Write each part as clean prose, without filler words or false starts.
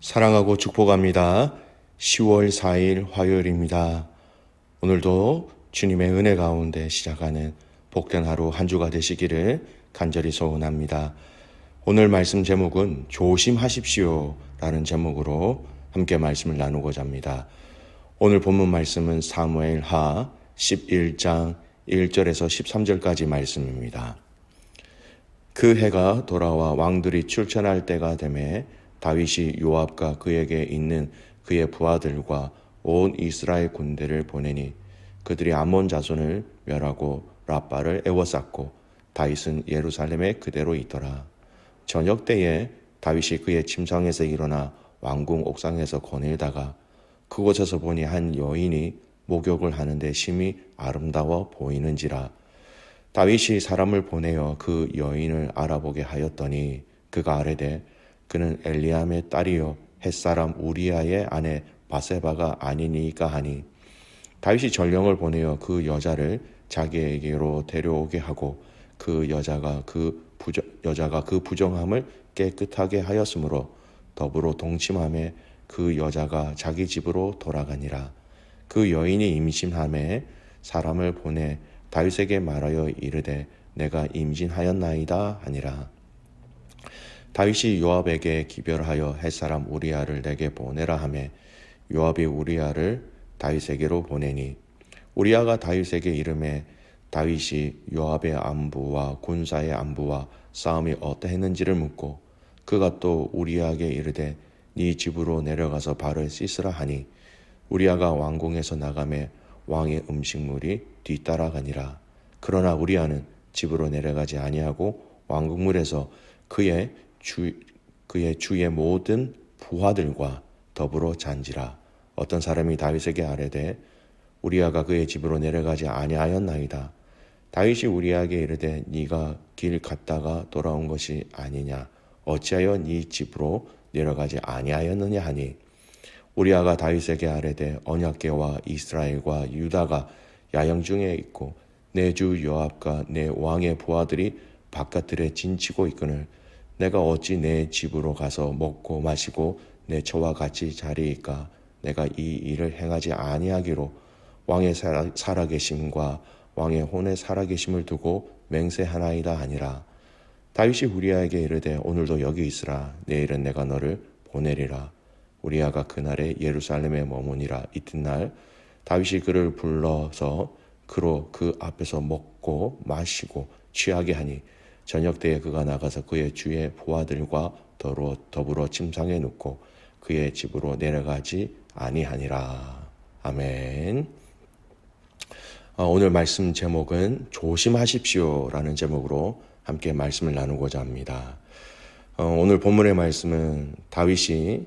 사랑하고 축복합니다. 10월 4일 화요일입니다. 오늘도 주님의 은혜 가운데 시작하는 복된 하루 한 주가 되시기를 간절히 소원합니다. 오늘 말씀 제목은 조심하십시오 라는 제목으로 함께 말씀을 나누고자 합니다. 오늘 본문 말씀은 사무엘하 11장 1절에서 13절까지 말씀입니다. 그 해가 돌아와 왕들이 출전할 때가 되매 다윗이 요압과 그에게 있는 그의 부하들과 온 이스라엘 군대를 보내니 그들이 암몬 자손을 멸하고 라빠를 애워쌌고 다윗은 예루살렘에 그대로 있더라. 저녁 때에 다윗이 그의 침상에서 일어나 왕궁 옥상에서 거닐다가 그곳에서 보니 한 여인이 목욕을 하는데 심히 아름다워 보이는지라. 다윗이 사람을 보내어 그 여인을 알아보게 하였더니 그가 아뢰되 그는 엘리암의 딸이요 햇사람 우리아의 아내 바세바가 아니니까 하니 다윗이 전령을 보내어 그 여자를 자기에게로 데려오게 하고 그 여자가 그 부정함을 깨끗하게 하였으므로 더불어 동침함에 그 여자가 자기 집으로 돌아가니라. 그 여인이 임신함에 사람을 보내 다윗에게 말하여 이르되 내가 임신하였나이다 하니라. 다윗이 요압에게 기별하여 햇사람 우리아를 내게 보내라 하매 요압이 우리아를 다윗에게로 보내니 우리아가 다윗에게 이르매 다윗이 요압의 안부와 군사의 안부와 싸움이 어떠했는지를 묻고 그가 또 우리아에게 이르되 네 집으로 내려가서 발을 씻으라 하니 우리아가 왕궁에서 나가매 왕의 음식물이 뒤따라가니라. 그러나 우리아는 집으로 내려가지 아니하고 왕궁물에서 그의 주의 모든 부하들과 더불어 잔지라. 어떤 사람이 다윗에게 아뢰되 우리아가 그의 집으로 내려가지 아니하였나이다. 다윗이 우리아에게 이르되 네가 길 갔다가 돌아온 것이 아니냐 어찌하여 네 집으로 내려가지 아니하였느냐 하니 우리아가 다윗에게 아뢰되 언약궤와 이스라엘과 유다가 야영 중에 있고 내 주 요압과 내 왕의 부하들이 바깥들에 진치고 있거늘 내가 어찌 내 집으로 가서 먹고 마시고 내 처와 같이 자리이까. 내가 이 일을 행하지 아니하기로 왕의 살아계심과 왕의 혼의 살아계심을 두고 맹세하나이다 하니라. 다윗이 우리아에게 이르되 오늘도 여기 있으라. 내일은 내가 너를 보내리라. 우리아가 그날에 예루살렘에 머무니라. 이튿날 다윗이 그를 불러서 그로 그 앞에서 먹고 마시고 취하게 하니 저녁 때에 그가 나가서 그의 주의 부하들과 더불어 침상에 눕고 그의 집으로 내려가지 아니하니라. 아멘. 오늘 말씀 제목은 조심하십시오 라는 제목으로 함께 말씀을 나누고자 합니다. 오늘 본문의 말씀은 다윗이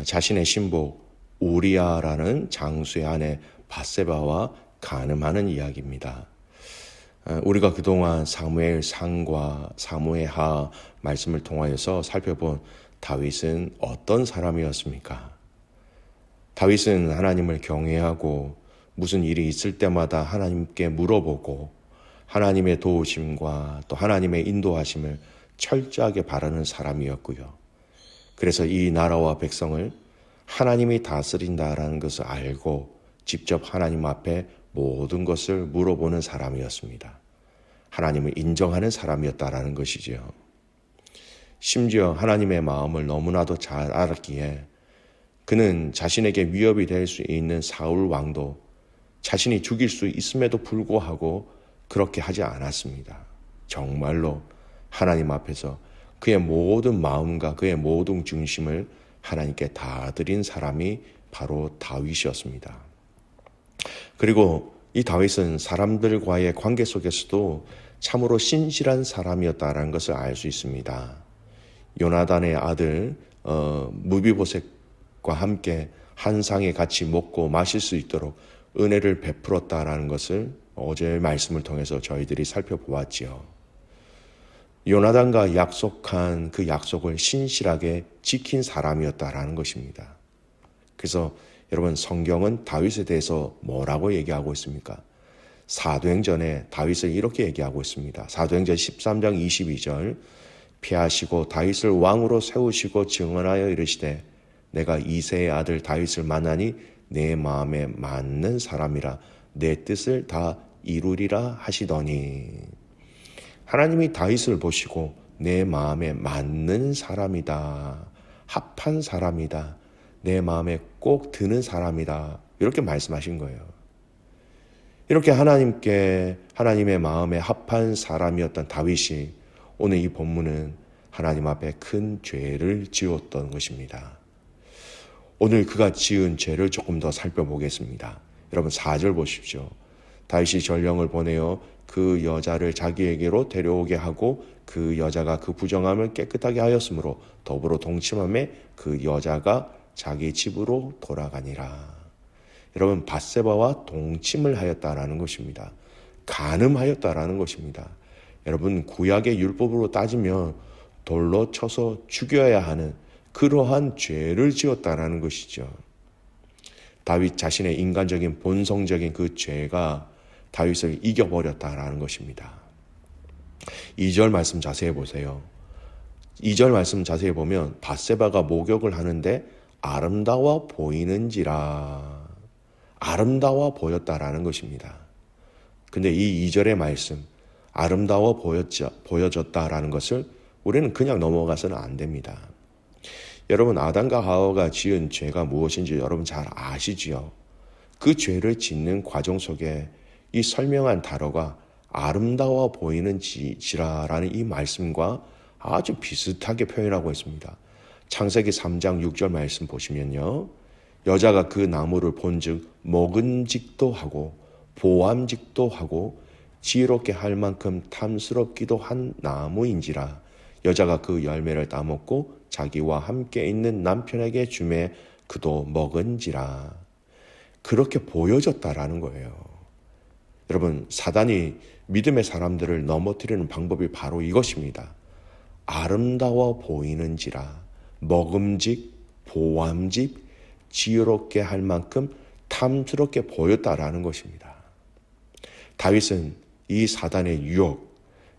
자신의 신복 우리아라는 장수의 아내 바세바와 간음하는 이야기입니다. 우리가 그동안 사무엘 상과 사무엘 하 말씀을 통하여서 살펴본 다윗은 어떤 사람이었습니까? 다윗은 하나님을 경외하고 무슨 일이 있을 때마다 하나님께 물어보고 하나님의 도우심과 또 하나님의 인도하심을 철저하게 바라는 사람이었고요. 그래서 이 나라와 백성을 하나님이 다스린다라는 것을 알고 직접 하나님 앞에 모든 것을 물어보는 사람이었습니다. 하나님을 인정하는 사람이었다라는 것이지요. 심지어 하나님의 마음을 너무나도 잘 알았기에 그는 자신에게 위협이 될 수 있는 사울 왕도 자신이 죽일 수 있음에도 불구하고 그렇게 하지 않았습니다. 정말로 하나님 앞에서 그의 모든 마음과 그의 모든 중심을 하나님께 다 드린 사람이 바로 다윗이었습니다. 그리고 이 다윗은 사람들과의 관계 속에서도 참으로 신실한 사람이었다는 것을 알 수 있습니다. 요나단의 아들 무비보셋과 함께 한 상에 같이 먹고 마실 수 있도록 은혜를 베풀었다라는 것을 어제의 말씀을 통해서 저희들이 살펴보았지요. 요나단과 약속한 그 약속을 신실하게 지킨 사람이었다라는 것입니다. 그래서 여러분 성경은 다윗에 대해서 뭐라고 얘기하고 있습니까? 사도행전에 다윗을 이렇게 얘기하고 있습니다. 사도행전 13장 22절 피하시고 다윗을 왕으로 세우시고 증언하여 이르시되 내가 이새의 아들 다윗을 만나니 내 마음에 맞는 사람이라 내 뜻을 다 이루리라 하시더니, 하나님이 다윗을 보시고 내 마음에 맞는 사람이다, 합한 사람이다, 내 마음에 꼭 드는 사람이다, 이렇게 말씀하신 거예요. 이렇게 하나님의 마음에 합한 사람이었던 다윗이 오늘 이 본문은 하나님 앞에 큰 죄를 지었던 것입니다. 오늘 그가 지은 죄를 조금 더 살펴보겠습니다. 여러분 4절 보십시오. 다윗이 전령을 보내어 그 여자를 자기에게로 데려오게 하고 그 여자가 그 부정함을 깨끗하게 하였으므로 더불어 동침함에 그 여자가 자기 집으로 돌아가니라. 여러분 밧세바와 동침을 하였다라는 것입니다. 간음하였다라는 것입니다. 여러분 구약의 율법으로 따지면 돌로 쳐서 죽여야 하는 그러한 죄를 지었다라는 것이죠. 다윗 자신의 인간적인 본성적인 그 죄가 다윗을 이겨버렸다라는 것입니다. 2절 말씀 자세히 보세요. 2절 말씀 자세히 보면 밧세바가 목욕을 하는데 아름다워 보이는지라, 아름다워 보였다라는 것입니다. 근데 이 2절의 말씀, 아름다워 보여졌다라는 것을 우리는 그냥 넘어가서는 안 됩니다. 여러분 아담과 하와가 지은 죄가 무엇인지 여러분 잘 아시지요? 그 죄를 짓는 과정 속에 이 설명한 단어가 아름다워 보이는지라라는 이 말씀과 아주 비슷하게 표현하고 있습니다. 창세기 3장 6절 말씀 보시면요, 여자가 그 나무를 본즉 먹은직도 하고 보암직도 하고 지혜롭게 할 만큼 탐스럽기도 한 나무인지라 여자가 그 열매를 따먹고 자기와 함께 있는 남편에게 주매 그도 먹은지라. 그렇게 보여졌다라는 거예요. 여러분 사단이 믿음의 사람들을 넘어뜨리는 방법이 바로 이것입니다. 아름다워 보이는지라, 먹음직, 보암직, 지혜롭게 할 만큼 탐스럽게 보였다라는 것입니다. 다윗은 이 사단의 유혹,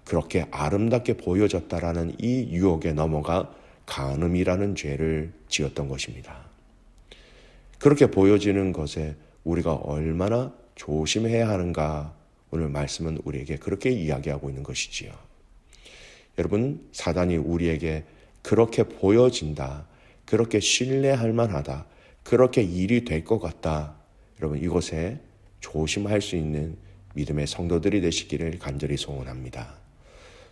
그렇게 아름답게 보여졌다라는 이 유혹에 넘어가 간음이라는 죄를 지었던 것입니다. 그렇게 보여지는 것에 우리가 얼마나 조심해야 하는가, 오늘 말씀은 우리에게 그렇게 이야기하고 있는 것이지요. 여러분 사단이 우리에게 그렇게 보여진다, 그렇게 신뢰할 만하다, 그렇게 일이 될 것 같다, 여러분 이것에 조심할 수 있는 믿음의 성도들이 되시기를 간절히 소원합니다.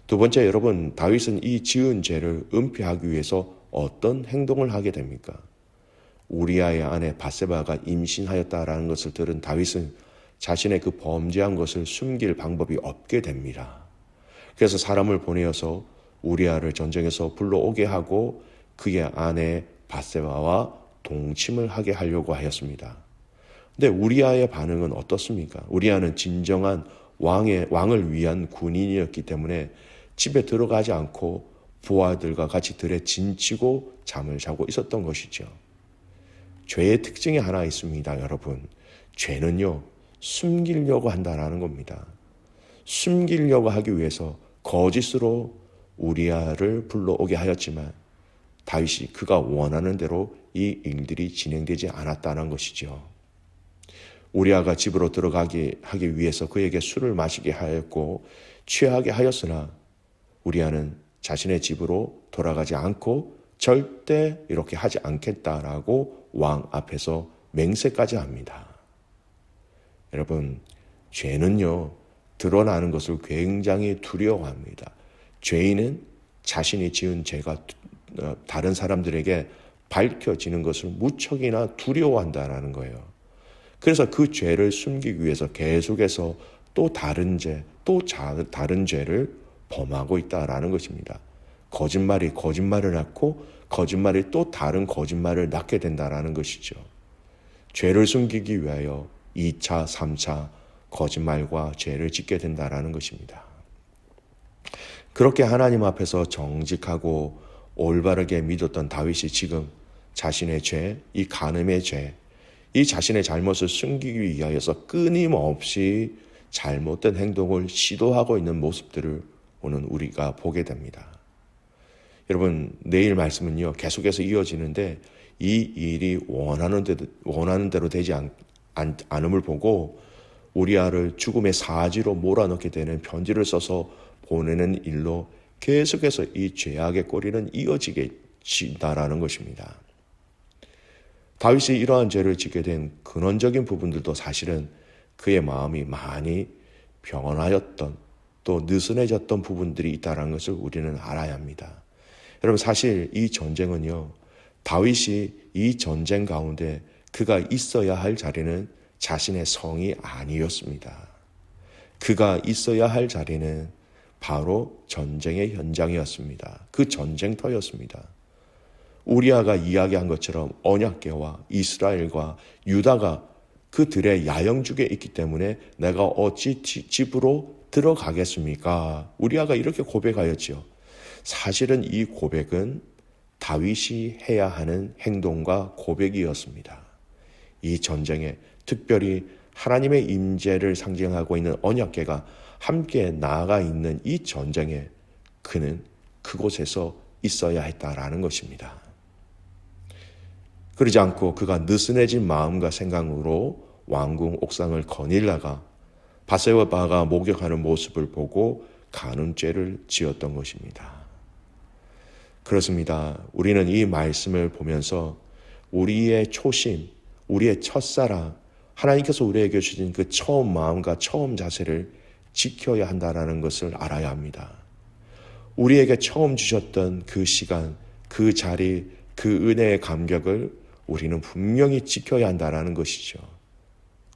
두 번째, 여러분 다윗은 이 지은 죄를 은폐하기 위해서 어떤 행동을 하게 됩니까? 우리아의 아내 밧세바가 임신하였다라는 것을 들은 다윗은 자신의 그 범죄한 것을 숨길 방법이 없게 됩니다. 그래서 사람을 보내어서 우리아를 전쟁에서 불러오게 하고 그의 아내 밧세바와 동침을 하게 하려고 하였습니다. 근데 우리아의 반응은 어떻습니까? 우리아는 진정한 왕을 위한 군인이었기 때문에 집에 들어가지 않고 부하들과 같이 들에 진치고 잠을 자고 있었던 것이죠. 죄의 특징이 하나 있습니다, 여러분. 죄는요, 숨기려고 한다는 겁니다. 숨기려고 하기 위해서 거짓으로 우리아를 불러오게 하였지만 다윗이 그가 원하는 대로 이 일들이 진행되지 않았다는 것이죠. 우리아가 집으로 들어가게 하기 위해서 그에게 술을 마시게 하였고 취하게 하였으나 우리아는 자신의 집으로 돌아가지 않고 절대 이렇게 하지 않겠다라고 왕 앞에서 맹세까지 합니다. 여러분 죄는요, 드러나는 것을 굉장히 두려워합니다. 죄인은 자신이 지은 죄가 다른 사람들에게 밝혀지는 것을 무척이나 두려워한다는 거예요. 그래서 그 죄를 숨기기 위해서 계속해서 또 다른 죄, 또 다른 죄를 범하고 있다라는 것입니다. 거짓말이 거짓말을 낳고 거짓말이 또 다른 거짓말을 낳게 된다라는 것이죠. 죄를 숨기기 위하여 2차, 3차 거짓말과 죄를 짓게 된다라는 것입니다. 그렇게 하나님 앞에서 정직하고 올바르게 믿었던 다윗이 지금 자신의 죄, 이 간음의 죄, 이 자신의 잘못을 숨기기 위하여서 끊임없이 잘못된 행동을 시도하고 있는 모습들을 오늘 우리가 보게 됩니다. 여러분 내일 말씀은요 계속해서 이어지는데 이 일이 원하는 대로 되지 않음을 보고 우리아를 죽음의 사지로 몰아넣게 되는 편지를 써서 보내는 일로 계속해서 이 죄악의 꼬리는 이어지게 진다라는 것입니다. 다윗이 이러한 죄를 짓게 된 근원적인 부분들도 사실은 그의 마음이 많이 병원하였던 또 느슨해졌던 부분들이 있다는 것을 우리는 알아야 합니다. 여러분, 사실 이 전쟁은요, 다윗이 이 전쟁 가운데 그가 있어야 할 자리는 자신의 성이 아니었습니다. 그가 있어야 할 자리는 바로 전쟁의 현장이었습니다. 그 전쟁터였습니다. 우리아가 이야기한 것처럼 언약궤와 이스라엘과 유다가 그들의 야영죽에 있기 때문에 내가 어찌 집으로 들어가겠습니까? 우리아가 이렇게 고백하였죠. 사실은 이 고백은 다윗이 해야 하는 행동과 고백이었습니다. 이 전쟁에 특별히 하나님의 임재를 상징하고 있는 언약궤가 함께 나아가 있는 이 전쟁에 그는 그곳에서 있어야 했다라는 것입니다. 그러지 않고 그가 느슨해진 마음과 생각으로 왕궁 옥상을 거닐다가 바세바가 목욕하는 모습을 보고 간음죄를 지었던 것입니다. 그렇습니다. 우리는 이 말씀을 보면서 우리의 초심, 우리의 첫사랑, 하나님께서 우리에게 주신 그 처음 마음과 처음 자세를 지켜야 한다는 것을 알아야 합니다. 우리에게 처음 주셨던 그 시간, 그 자리, 그 은혜의 감격을 우리는 분명히 지켜야 한다는 것이죠.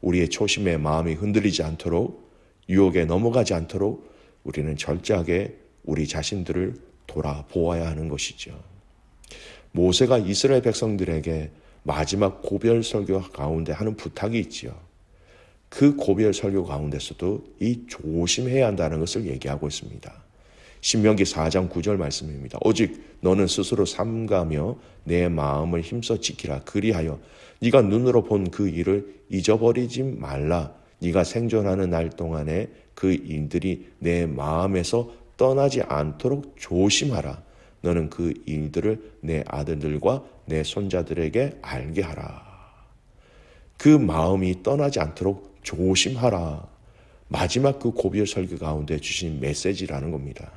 우리의 초심의 마음이 흔들리지 않도록, 유혹에 넘어가지 않도록 우리는 철저하게 우리 자신들을 돌아보아야 하는 것이죠. 모세가 이스라엘 백성들에게 마지막 고별 설교 가운데 하는 부탁이 있지요. 그 고별 설교 가운데서도 이 조심해야 한다는 것을 얘기하고 있습니다. 신명기 4장 9절 말씀입니다. 오직 너는 스스로 삼가며 내 마음을 힘써 지키라. 그리하여 네가 눈으로 본 그 일을 잊어버리지 말라. 네가 생존하는 날 동안에 그 일들이 내 마음에서 떠나지 않도록 조심하라. 너는 그 일들을 내 아들들과 내 손자들에게 알게 하라. 그 마음이 떠나지 않도록 조심하라. 마지막 그 고별 설교 가운데 주신 메시지라는 겁니다.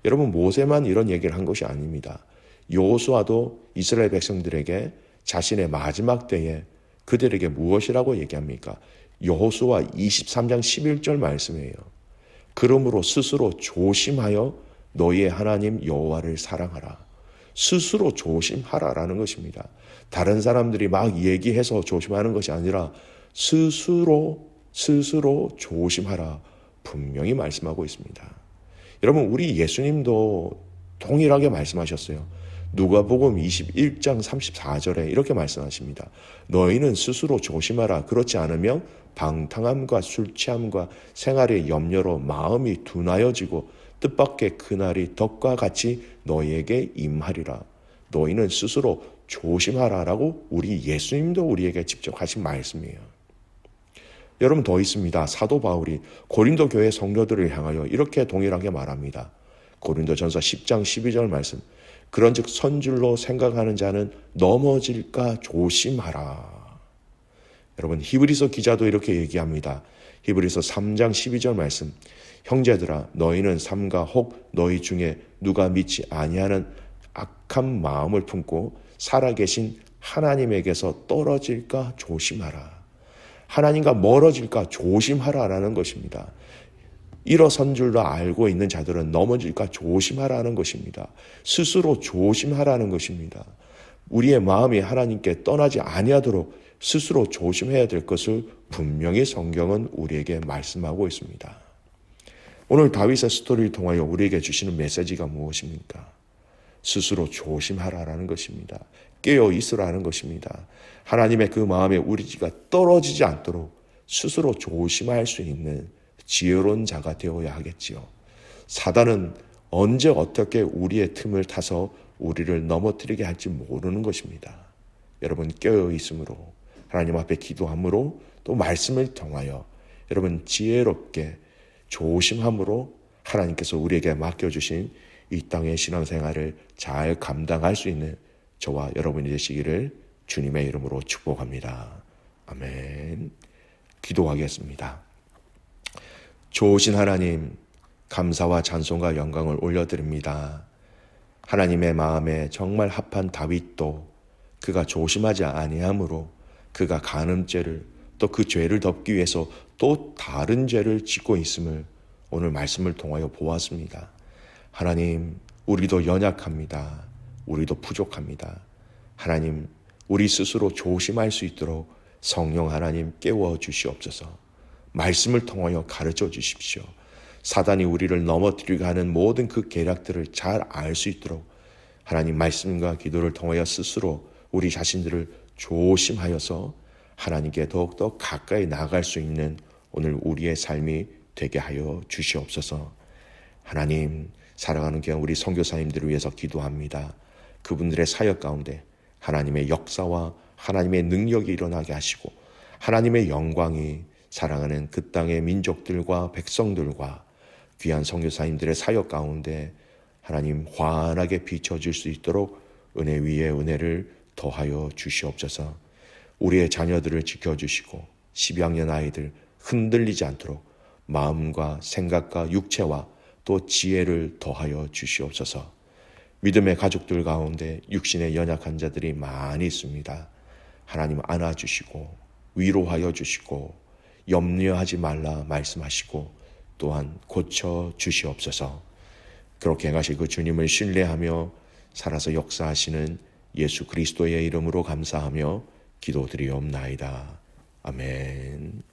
여러분, 모세만 이런 얘기를 한 것이 아닙니다. 여호수아도 이스라엘 백성들에게 자신의 마지막 때에 그들에게 무엇이라고 얘기합니까? 여호수아 23장 11절 말씀이에요. 그러므로 스스로 조심하여 너희의 하나님 여호와를 사랑하라. 스스로 조심하라라는 것입니다. 다른 사람들이 막 얘기해서 조심하는 것이 아니라 스스로 조심하라 분명히 말씀하고 있습니다. 여러분, 우리 예수님도 동일하게 말씀하셨어요. 누가복음 21장 34절에 이렇게 말씀하십니다. 너희는 스스로 조심하라. 그렇지 않으면 방탕함과 술취함과 생활의 염려로 마음이 둔하여지고 뜻밖의 그날이 덕과 같이 너희에게 임하리라. 너희는 스스로 조심하라라고 우리 예수님도 우리에게 직접 하신 말씀이에요. 여러분, 더 있습니다. 사도 바울이 고린도 교회 성도들을 향하여 이렇게 동일하게 말합니다. 고린도전서 10장 12절 말씀. 그런즉 선줄로 생각하는 자는 넘어질까 조심하라. 여러분, 히브리서 기자도 이렇게 얘기합니다. 히브리서 3장 12절 말씀. 형제들아, 너희는 삼가 혹 너희 중에 누가 믿지 아니하는 악한 마음을 품고 살아계신 하나님에게서 떨어질까 조심하라. 하나님과 멀어질까 조심하라라는 것입니다. 일어선 줄로 알고 있는 자들은 넘어질까 조심하라는 것입니다. 스스로 조심하라는 것입니다. 우리의 마음이 하나님께 떠나지 아니하도록 스스로 조심해야 될 것을 분명히 성경은 우리에게 말씀하고 있습니다. 오늘 다윗의 스토리를 통하여 우리에게 주시는 메시지가 무엇입니까? 스스로 조심하라라는 것입니다. 깨어 있으라는 것입니다. 하나님의 그 마음에 우리가 떨어지지 않도록 스스로 조심할 수 있는 지혜로운 자가 되어야 하겠지요. 사단은 언제 어떻게 우리의 틈을 타서 우리를 넘어뜨리게 할지 모르는 것입니다. 여러분, 깨어 있음으로 하나님 앞에 기도함으로 또 말씀을 통하여 여러분 지혜롭게 조심함으로 하나님께서 우리에게 맡겨주신 이 땅의 신앙생활을 잘 감당할 수 있는 저와 여러분이 되시기를 주님의 이름으로 축복합니다. 아멘. 기도하겠습니다. 좋으신 하나님, 감사와 찬송과 영광을 올려드립니다. 하나님의 마음에 정말 합한 다윗도 그가 조심하지 아니함으로 그가 간음죄를 또 그 죄를 덮기 위해서 또 다른 죄를 짓고 있음을 오늘 말씀을 통하여 보았습니다. 하나님, 우리도 연약합니다. 우리도 부족합니다. 하나님, 우리 스스로 조심할 수 있도록 성령 하나님 깨워 주시옵소서. 말씀을 통하여 가르쳐 주십시오. 사단이 우리를 넘어뜨리게 하는 모든 그 계략들을 잘 알 수 있도록 하나님 말씀과 기도를 통하여 스스로 우리 자신들을 조심하여서 하나님께 더욱더 가까이 나아갈 수 있는 오늘 우리의 삶이 되게 하여 주시옵소서. 하나님, 살아가는 귀한 우리 선교사님들을 위해서 기도합니다. 그분들의 사역 가운데 하나님의 역사와 하나님의 능력이 일어나게 하시고 하나님의 영광이 사랑하는 그 땅의 민족들과 백성들과 귀한 선교사님들의 사역 가운데 하나님 환하게 비춰질 수 있도록 은혜 위에 은혜를 더하여 주시옵소서. 우리의 자녀들을 지켜주시고 10학년 아이들 흔들리지 않도록 마음과 생각과 육체와 또 지혜를 더하여 주시옵소서. 믿음의 가족들 가운데 육신의 연약한 자들이 많이 있습니다. 하나님 안아주시고 위로하여 주시고 염려하지 말라 말씀하시고 또한 고쳐 주시옵소서. 그렇게 행하실 그 주님을 신뢰하며 살아서 역사하시는 예수 그리스도의 이름으로 감사하며 기도드리옵나이다. 아멘.